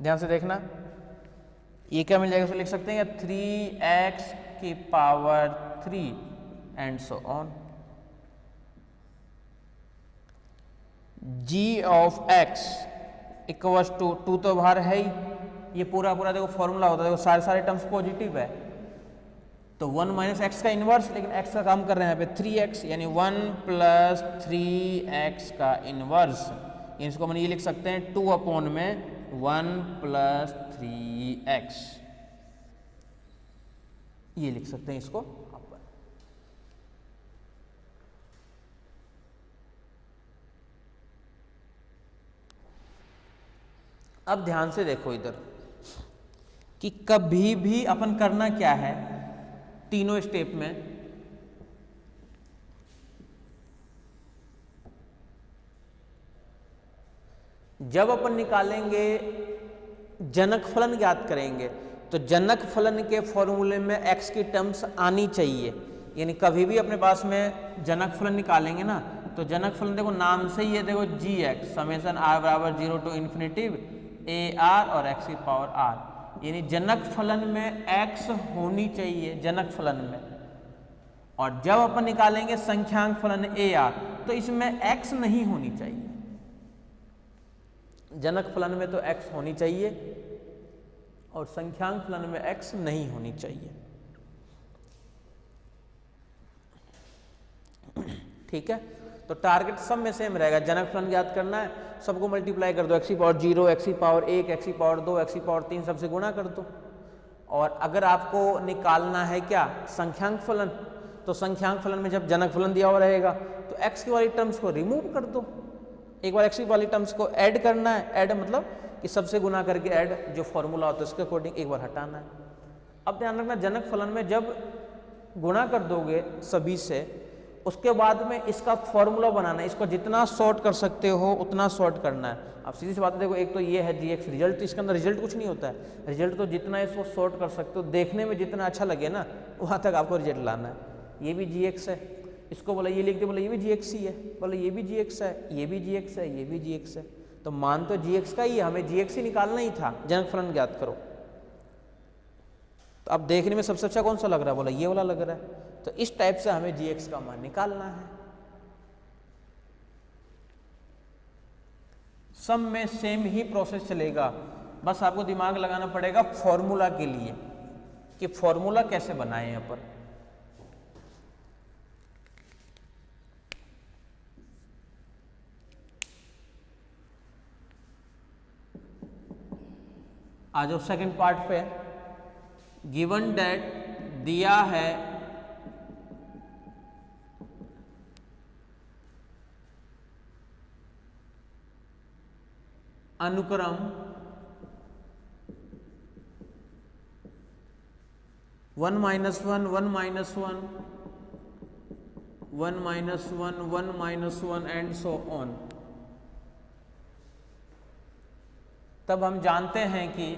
Speaker 1: ध्यान से देखना, ये क्या मिल जाएगा? इसको लिख सकते हैं क्या? 3x की power 3 and so on. g of x equals to 2 तो बाहर है ही, ये पूरा पूरा देखो फॉर्मूला होता है, देखो सारे सारे टर्म्स पॉजिटिव है, तो 1 माइनस एक्स का इन्वर्स, लेकिन x का काम कर रहे हैं यहाँ पे 3x, यानी 1 प्लस 3x का इन्वर्स। इसको हम ये लिख सकते हैं 2 अपॉन में 1 प्लस 3x, ये लिख सकते हैं इसको अपन। अब ध्यान से देखो इधर कि कभी भी अपन करना क्या है तीनों स्टेप में, जब अपन निकालेंगे जनक फलन ज्ञात करेंगे तो जनक फलन के फॉर्मूले में x की टर्म्स आनी चाहिए, यानी कभी भी अपने पास में जनक फलन निकालेंगे ना, तो जनक फलन देखो नाम से ही है, देखो gx समेशन r बराबर 0 टू इन्फिनिटिव ar और x की पावर r, यानी जनक फलन में x होनी चाहिए जनक फलन में। और जब अपन निकालेंगे संख्यांक फलन ar तो इसमें x नहीं होनी चाहिए, जनक फलन में तो x होनी चाहिए और संख्यांक फलन में x नहीं होनी चाहिए। ठीक है, तो टारगेट सब में सेम रहेगा, जनक फलन ज्ञात करना है, सबको मल्टीप्लाई कर दो, x की पावर 0, x की पावर 1, x की पावर 2, x की पावर 3 सबसे गुणा कर दो। और अगर आपको निकालना है क्या संख्यांक फलन, तो संख्यांक फलन में जब जनक फलन दिया हुआ रहेगा तो x की वाली टर्म्स को रिमूव कर दो, एक बार x की वाली टर्म्स को ऐड करना है, ऐड मतलब कि सबसे गुना करके ऐड जो फॉर्मूला होता है उसके अकॉर्डिंग एक बार हटाना है। अब ध्यान रखना जनक फलन में जब गुणा कर दोगे सभी से, उसके बाद में इसका फॉर्मूला बनाना है, इसको जितना शॉर्ट कर सकते हो उतना शॉर्ट करना है। अब सीधी सी बात है, देखो एक तो ये है gx रिजल्ट, इसके अंदर रिजल्ट कुछ नहीं होता है, रिजल्ट तो जितना इसको शॉर्ट कर सकते हो, देखने में जितना अच्छा लगे ना वहाँ तक आपको रिजल्ट लाना है। ये भी gx है, इसको बोला ये लिख दे, बोला ये भी gx ही है, बोला ये भी gx है, ये भी gx है, ये भी gx है, तो मान तो gx का ही, हमें gx ही निकालना ही था, जनक फलन ज्ञात करो। तो अब देखने में सबसे अच्छा कौन सा लग रहा है? बोला ये वाला लग रहा है, तो इस टाइप से हमें gx का मान निकालना है। सब में सेम ही प्रोसेस चलेगा, बस आपको दिमाग लगाना पड़ेगा फॉर्मूला के लिए कि फॉर्मूला कैसे बनाएं यहाँ पर। आ जाओ सेकंड पार्ट पे, गिवन डेट दिया है अनुक्रम 1 minus 1 1 minus 1 1 minus 1 1 minus 1 and so on, तब हम जानते हैं कि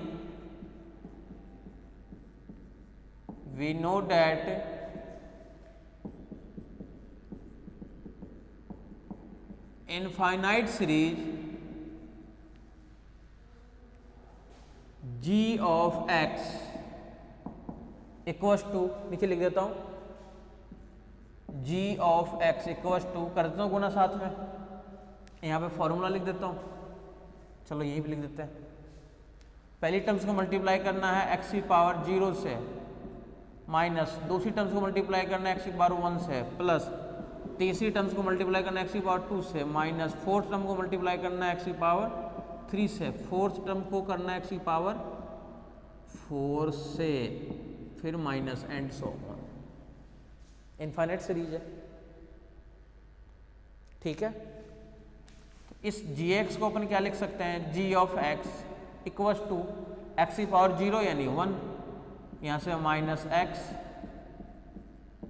Speaker 1: we know that infinite series g of x equals to, नीचे लिख देता हूं, g of x equals to, कर देता हूं गुना साथ में, यहां पे फॉर्मूला लिख देता हूं, चलो यही भी लिख देते हैं। पहली टर्म्स को मल्टीप्लाई करना है x की पावर 0 से, माइनस दूसरी टर्म्स को मल्टीप्लाई करना है x की पावर 1 से, प्लस तीसरी टर्म्स को मल्टीप्लाई करना है x की पावर 2 से, माइनस फोर्थ टर्म को मल्टीप्लाई करना है x की पावर 3 से, फोर्थ टर्म को करना है x की पावर 4 से, फिर minus and so on. Infinite series है, ठीक है। इस gx को अपन क्या लिख सकते हैं? g of x equals to x की पावर 0 यानी 1, यहाँ से minus x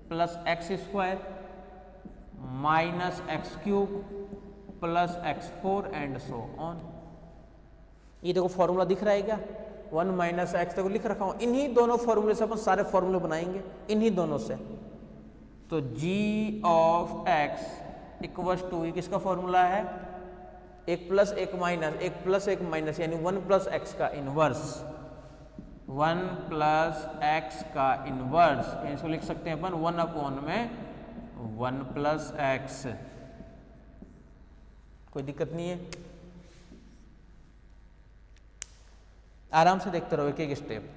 Speaker 1: plus x square minus x cube plus x four and so on. ये देखो फॉर्मूला दिख रहा है क्या, 1 माइनस एक्स देखो लिख रखा हूं। इन्हीं दोनों फॉर्मूले से अपन सारे फॉर्मूले बनाएंगे, इन्हीं दोनों से। तो g of x equals to, ये किसका फॉर्मूला है, एक प्लस एक माइनस, एक प्लस एक माइनस, यानी 1 प्लस एक्स का इनवर्स, 1 प्लस एक्स का इनवर्स, इसको लिख सकते हैं अपन 1 अपॉन में 1 प्लस एक्स। कोई दिक्कत नहीं है, आराम से देखते रहो एक एक स्टेप।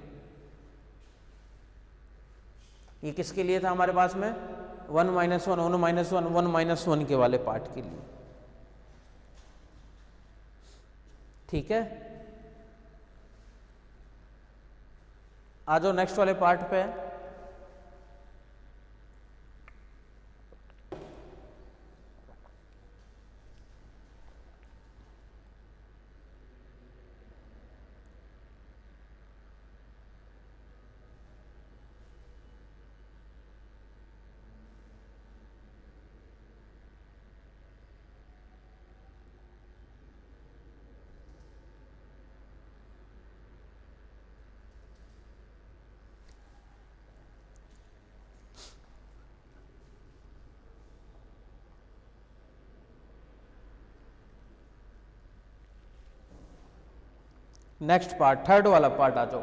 Speaker 1: ये किसके लिए था हमारे पास में, 1 माइनस 1 1 माइनस 1 1 माइनस 1 के वाले पार्ट के लिए, ठीक है। आ जाओ नेक्स्ट वाले पार्ट पे। नेक्स्ट पार्ट, थर्ड वाला पार्ट आ जाओ।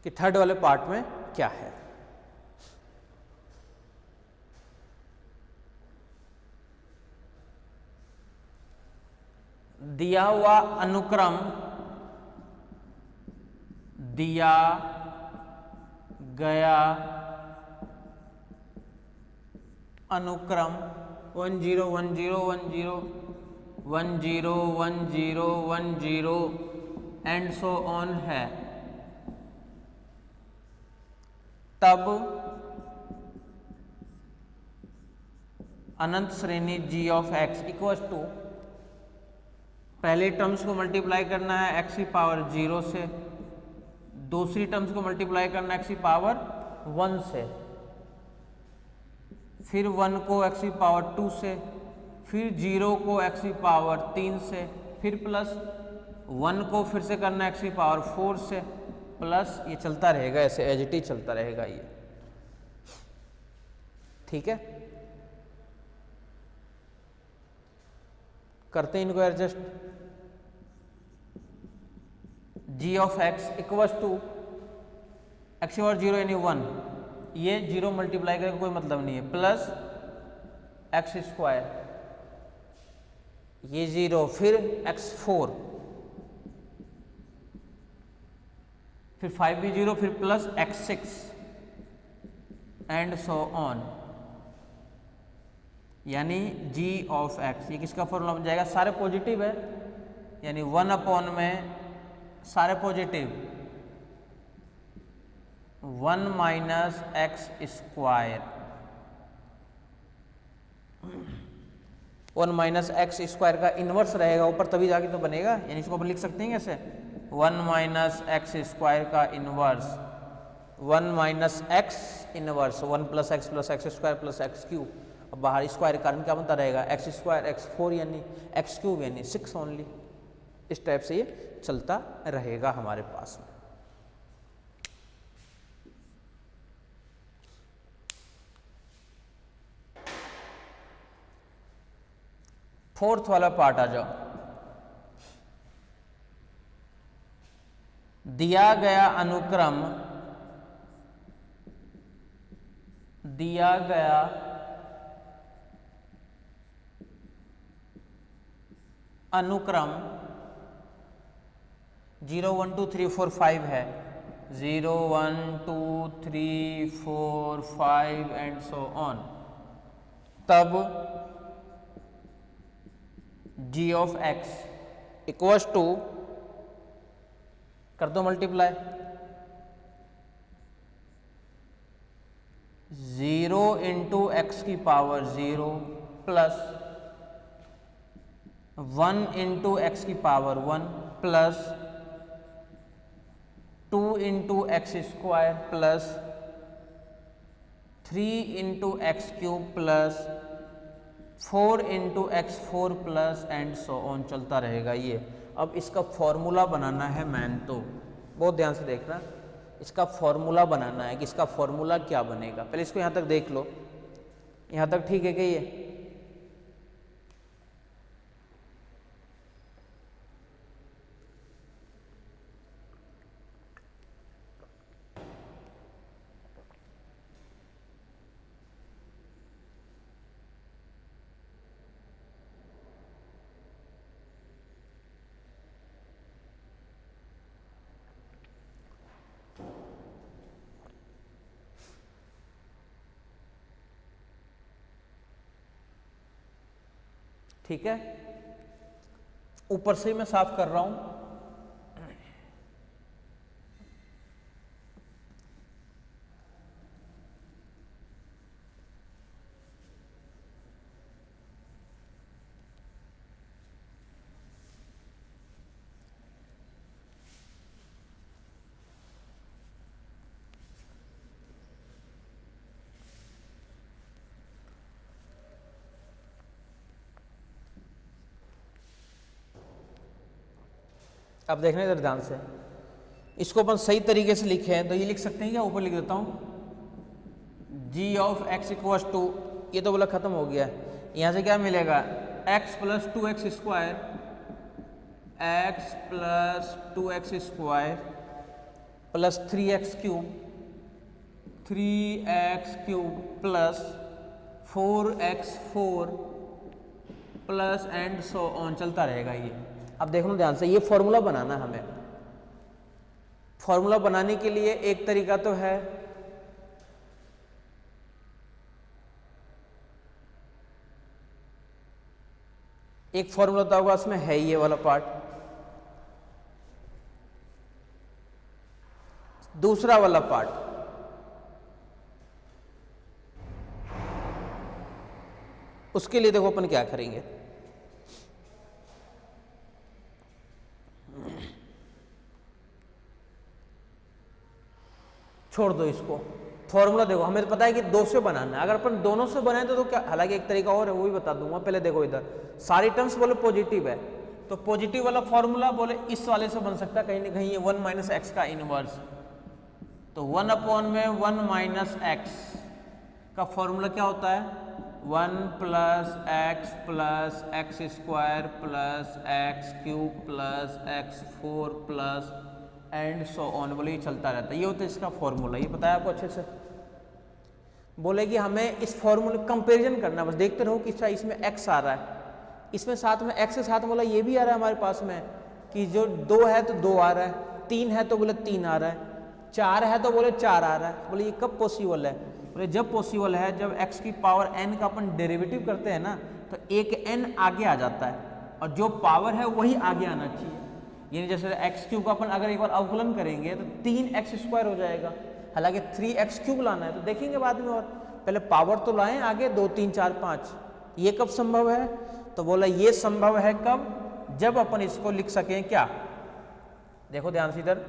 Speaker 1: कि थर्ड वाले पार्ट में क्या है। दिया हुआ अनुक्रम, दिया गया अनुक्रम 1 0 1 0 1 0 1 0 1 0 1 0 एंड सो ऑन है, तब अनंत श्रेणी g of x equal to, पहले टर्म्स को मल्टीप्लाई करना है x की पावर 0 से, दूसरी टर्म्स को मल्टीप्लाई करना है x की पावर 1 से, फिर 1 को x की पावर 2 से, फिर 0 को x की पावर 3 से, फिर प्लस 1 को फिर से करना है x की पावर 4 से, प्लस ये चलता रहेगा, ऐसे एज इट इज चलता रहेगा ये, ठीक है। करते हैं इनको adjust. g of x equal to x और 0 यानी 1, ये 0 मल्टीप्लाई करके कोई मतलब नहीं है, प्लस एक्स स्क्वायर, ये 0, फिर x4, फिर 5 भी 0, फिर plus x6 and so on, यानी g ऑफ x, ये किसका फॉर्मूला बन जाएगा, सारे पॉजिटिव है, यानी 1 अपॉन में सारे positive 1 minus x square, 1 minus x square का इनवर्स रहेगा ऊपर, तभी जाके तो बनेगा, यानी इसको अपन लिख सकते हैं कैसे, 1 माइनस एक्स स्क्वायर का inverse, 1 minus x inverse 1 plus x square plus x cube. अब बाहर स्क्वायर के कारण क्या बनता रहेगा, एक्स स्क्वायर x4 यानी एक्स क्यूब यानी 6 ओनली। इस टाइप से ये चलता रहेगा हमारे पास में। फोर्थ वाला पार्ट आ जाओ। दिया गया अनुक्रम, दिया गया अनुक्रम 0 1 2 3 4 5 है, 0 1 2 3 4 5 एंड सो ऑन, तब g of x equals to, कर दो मल्टीप्लाई, 0 इंटू एक्स की पावर 0 प्लस 1 इंटू एक्स की power 1 plus 2 into x square plus 3 into x cube plus 4 into x 4 plus and so on चलता रहेगा ये। अब इसका फॉर्मूला बनाना है मैन, तो बहुत ध्यान से देखना, इसका फॉर्मूला बनाना है कि इसका फॉर्मूला क्या बनेगा। पहले इसको यहाँ तक देख लो, यहाँ तक ठीक है क्या ये? ठीक है, ऊपर से ही मैं साफ कर रहा हूं। अब देखना इधर ध्यान से, इसको अपन सही तरीके से लिखे हैं तो ये लिख सकते हैं क्या? ऊपर लिख देता हूँ g of x equals to, ये तो बोला खत्म हो गया, यहाँ से क्या मिलेगा? x plus 2x square, x plus 2x square plus 3x cube, 3x cube plus 4x4 plus and so on चलता रहेगा ये। अब देखो ध्यान से, ये फॉर्मूला बनाना हमें। फॉर्मूला बनाने के लिए एक तरीका तो है, एक फॉर्मूला तो होगा उसमें है ये वाला पार्ट, दूसरा वाला पार्ट उसके लिए देखो अपन क्या करेंगे। छोड़ दो इसको, फॉर्मूला देखो हमें पता है कि दो से बनाना है, अगर अपन दोनों से बनाए तो क्या, हालांकि एक तरीका और है वो भी बता दूंगा। पहले देखो इधर सारी टर्म्स बोले पॉजिटिव है, तो पॉजिटिव वाला फॉर्मूला बोले इस वाले से बन सकता है कहीं ना कहीं, ये 1 माइनस एक्स का इनवर्स, तो 1 अपॉन में 1 माइनस एक्स का फॉर्मूला क्या होता है? 1 plus x square plus x cube plus x4 plus and so on, बोले ये चलता रहता है। ये होता है इसका फॉर्मूला, ये पता है आपको अच्छे से। बोले कि हमें इस फॉर्मूले कंपैरिजन करना, बस देखते रहो कि इसमें x आ रहा है, इसमें साथ में x के साथ बोला ये भी आ रहा है हमारे पास में, कि जो 2 है तो 2 आ रहा है, 3 है तो बोले 3 आ रहा है, 4 है तो बोले 4 आ रहा है। बोले ये कब पॉसिबल है? बोले जब पॉसिबल है जब x की पावर n का अपन डेरिवेटिव करते हैं ना, तो एक n आगे आ जाता है और जो पावर है वही आगे आना चाहिए। यानी जैसे एक्स क्यूब का अपन अगर एक बार अवकलन करेंगे तो 3x स्क्वायर हो जाएगा, हालांकि 3x क्यूब लाना है तो देखेंगे बाद में, और पहले पावर तो लाएं आगे 2 3 4 5। ये कब संभव है? तो बोला ये संभव है कब? जब अपन इसको लिख सकें क्या? देखो ध्यान से इधर,